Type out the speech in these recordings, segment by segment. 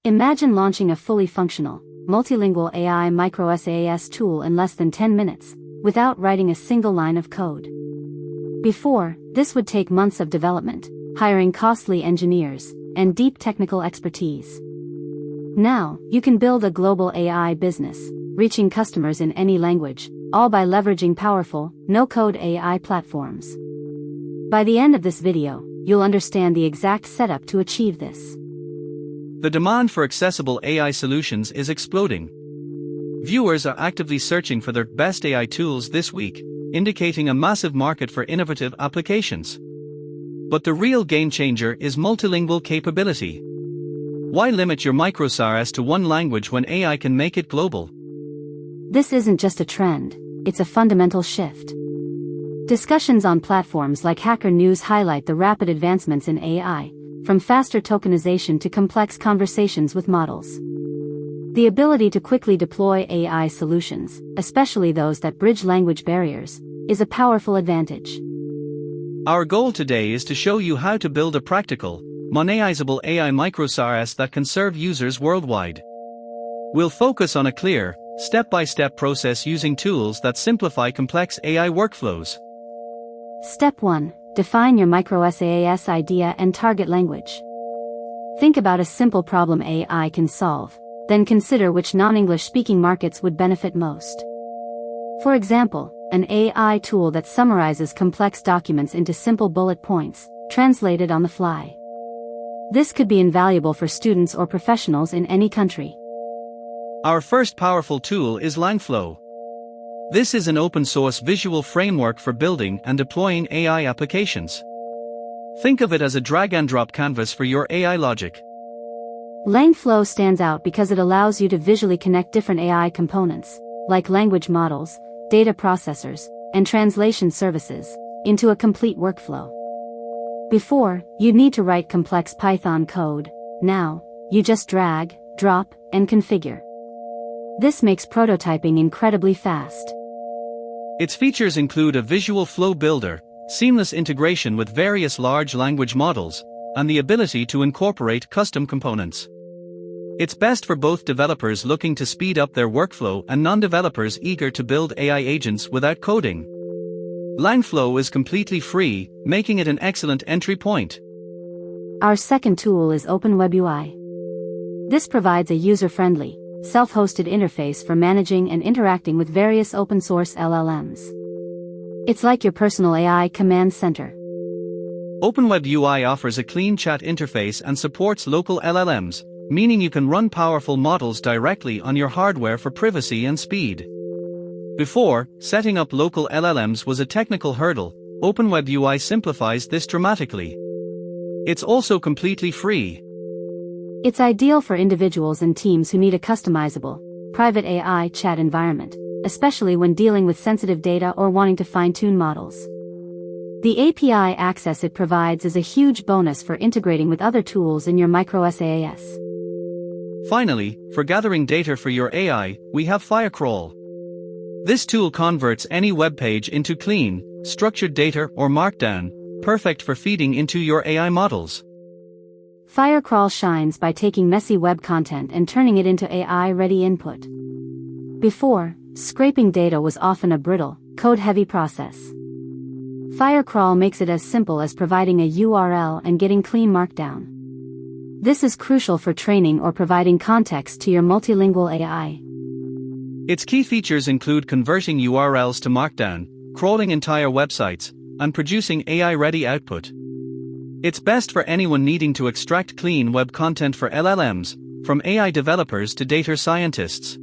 Imagine launching a fully functional, multilingual AI Micro-SaaS tool in less than 10 minutes, without writing a single line of code. Before, this would take months of development, hiring costly engineers, and deep technical expertise. Now, you can build a global AI business, reaching customers in any language, all by leveraging powerful, no-code AI platforms. By the end of this video, you'll understand the exact setup to achieve this. The demand for accessible AI solutions is exploding. Viewers are actively searching for their best AI tools this week, indicating a massive market for innovative applications. But the real game changer is multilingual capability. Why limit your Micro-SaaS to one language when AI can make it global? This isn't just a trend, it's a fundamental shift. Discussions on platforms like Hacker News highlight the rapid advancements in AI, from faster tokenization to complex conversations with models. The ability to quickly deploy AI solutions, especially those that bridge language barriers, is a powerful advantage. Our goal today is to show you how to build a practical, monetizable AI Micro-SaaS that can serve users worldwide. We'll focus on a clear, step-by-step process using tools that simplify complex AI workflows. Step 1. Define your Micro-SaaS idea and target language. Think about a simple problem AI can solve, then consider which non-English speaking markets would benefit most. For example, an AI tool that summarizes complex documents into simple bullet points, translated on the fly. This could be invaluable for students or professionals in any country. Our first powerful tool is Langflow. This is an open-source visual framework for building and deploying AI applications. Think of it as a drag-and-drop canvas for your AI logic. Langflow stands out because it allows you to visually connect different AI components, like language models, data processors, and translation services, into a complete workflow. Before, you'd need to write complex Python code. Now, you just drag, drop, and configure. This makes prototyping incredibly fast. Its features include a visual flow builder, seamless integration with various large language models, and the ability to incorporate custom components. It's best for both developers looking to speed up their workflow and non-developers eager to build AI agents without coding. Langflow is completely free, making it an excellent entry point. Our second tool is Open-WebUI. This provides a user-friendly, self-hosted interface for managing and interacting with various open-source LLMs. It's like your personal AI command center. Open-WebUI offers a clean chat interface and supports local LLMs, meaning you can run powerful models directly on your hardware for privacy and speed. Before, setting up local LLMs was a technical hurdle. Open-WebUI simplifies this dramatically. It's also completely free. It's ideal for individuals and teams who need a customizable, private AI chat environment, especially when dealing with sensitive data or wanting to fine-tune models. The API access it provides is a huge bonus for integrating with other tools in your Micro-SaaS. Finally, for gathering data for your AI, we have Firecrawl. This tool converts any web page into clean, structured data or Markdown, perfect for feeding into your AI models. Firecrawl shines by taking messy web content and turning it into AI-ready input. Before, scraping data was often a brittle, code-heavy process. Firecrawl makes it as simple as providing a URL and getting clean Markdown. This is crucial for training or providing context to your multilingual AI. Its key features include converting URLs to Markdown, crawling entire websites, and producing AI-ready output. It's best for anyone needing to extract clean web content for LLMs, from AI developers to data scientists.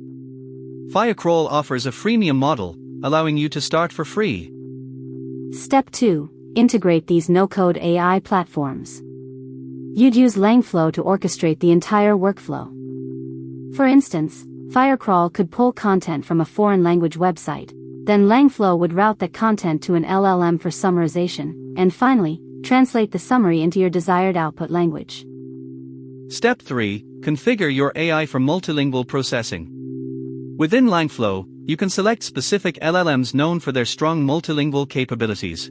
Firecrawl offers a freemium model, allowing you to start for free. Step 2. Integrate these no-code AI platforms. You'd use Langflow to orchestrate the entire workflow. For instance, Firecrawl could pull content from a foreign language website, then Langflow would route that content to an LLM for summarization, and finally, translate the summary into your desired output language. Step 3. Configure your AI for multilingual processing. Within Langflow, you can select specific LLMs known for their strong multilingual capabilities.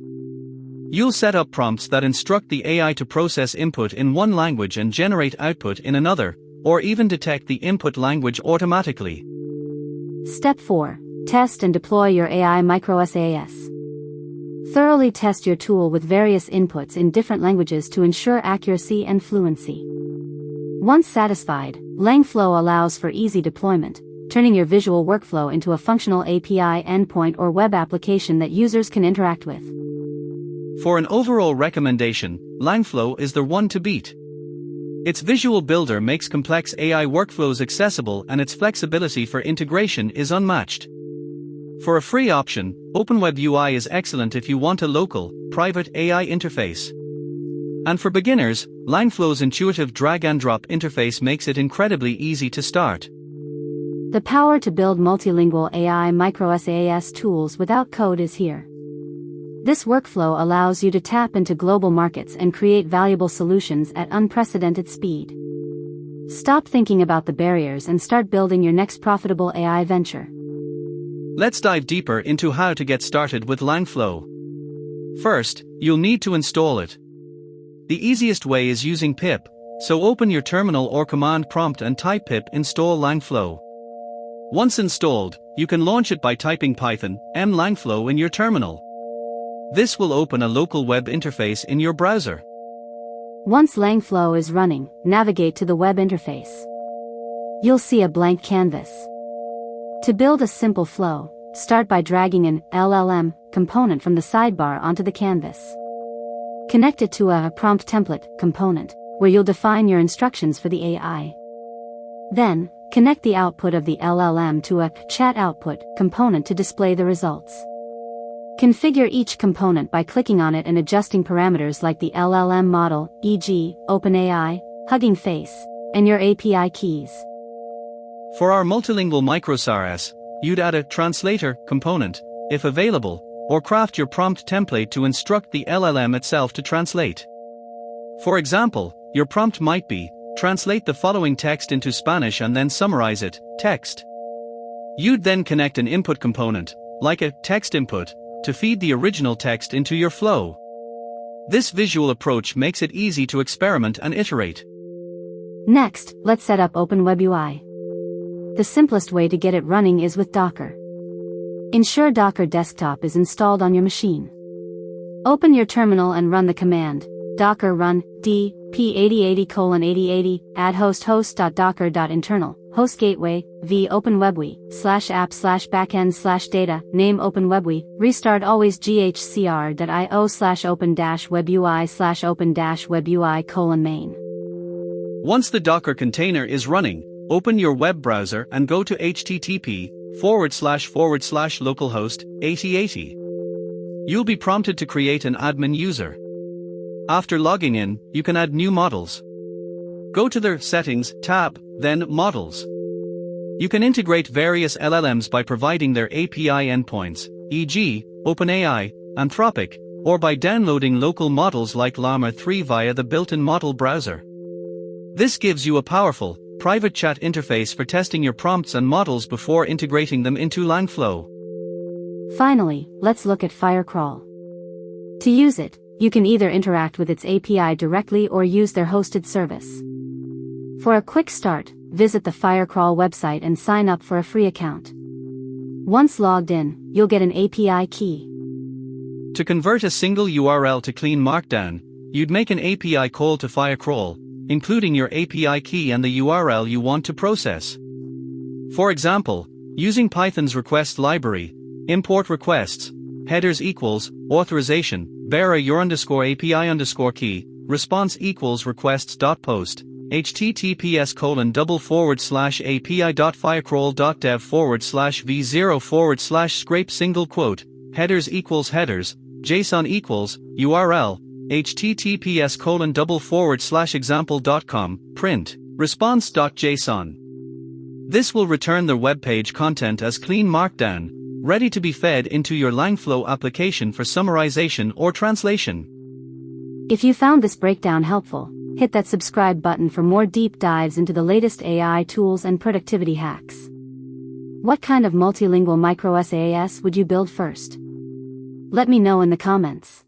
You'll set up prompts that instruct the AI to process input in one language and generate output in another, or even detect the input language automatically. Step 4. Test and deploy your AI Micro-SaaS. Thoroughly test your tool with various inputs in different languages to ensure accuracy and fluency. Once satisfied, Langflow allows for easy deployment, turning your visual workflow into a functional API endpoint or web application that users can interact with. For an overall recommendation, Langflow is the one to beat. Its visual builder makes complex AI workflows accessible, and its flexibility for integration is unmatched. For a free option, Open-WebUI is excellent if you want a local, private AI interface. And for beginners, Langflow's intuitive drag-and-drop interface makes it incredibly easy to start. The power to build multilingual AI Micro-SaaS tools without code is here. This workflow allows you to tap into global markets and create valuable solutions at unprecedented speed. Stop thinking about the barriers and start building your next profitable AI venture. Let's dive deeper into how to get started with Langflow. First, you'll need to install it. The easiest way is using pip, so open your terminal or command prompt and type pip install Langflow. Once installed, you can launch it by typing Python (m-langflow) in your terminal. This will open a local web interface in your browser. Once Langflow is running, navigate to the web interface. You'll see a blank canvas. To build a simple flow, start by dragging an LLM component from the sidebar onto the canvas. Connect it to a prompt template component, where you'll define your instructions for the AI. Then, connect the output of the LLM to a chat output component to display the results. Configure each component by clicking on it and adjusting parameters like the LLM model, e.g., OpenAI, Hugging Face, and your API keys. For our multilingual Micro-SaaS, you'd add a translator component, if available, or craft your prompt template to instruct the LLM itself to translate. For example, your prompt might be, translate the following text into Spanish and then summarize it, text. You'd then connect an input component, like a text input, to feed the original text into your flow. This visual approach makes it easy to experiment and iterate. Next, let's set up Open-WebUI. The simplest way to get it running is with Docker. Ensure Docker Desktop is installed on your machine. Open your terminal and run the command, docker run p8080:8080 add host/docker.internal, host gateway, v Open-WebUI, /app/backend/data, name Open-WebUI, restart always ghcr.io/open-WebUI/open-WebUI:main. Once the Docker container is running, open your web browser and go to http://localhost 8080. You'll be prompted to create an admin user. After logging in, you can add new models. Go to the Settings tab, then Models. You can integrate various LLMs by providing their API endpoints, e.g., OpenAI, Anthropic, or by downloading local models like Llama 3 via the built-in model browser. This gives you a powerful, private chat interface for testing your prompts and models before integrating them into Langflow. Finally, let's look at Firecrawl. To use it, you can either interact with its API directly or use their hosted service. For a quick start, visit the Firecrawl website and sign up for a free account. Once logged in, you'll get an API key. To convert a single URL to clean markdown, you'd make an API call to Firecrawl, including your API key and the URL you want to process. For example, using Python's request library, import requests, headers equals, authorization, bearer your _API key, response equals requests.post, https://api.firecrawl.dev/v0/scrape single quote, headers equals headers, JSON equals, URL, https://example.com, print, response.json. This will return the web page content as clean markdown, ready to be fed into your Langflow application for summarization or translation. If you found this breakdown helpful, hit that subscribe button for more deep dives into the latest AI tools and productivity hacks. What kind of multilingual Micro-SaaS would you build first? Let me know in the comments.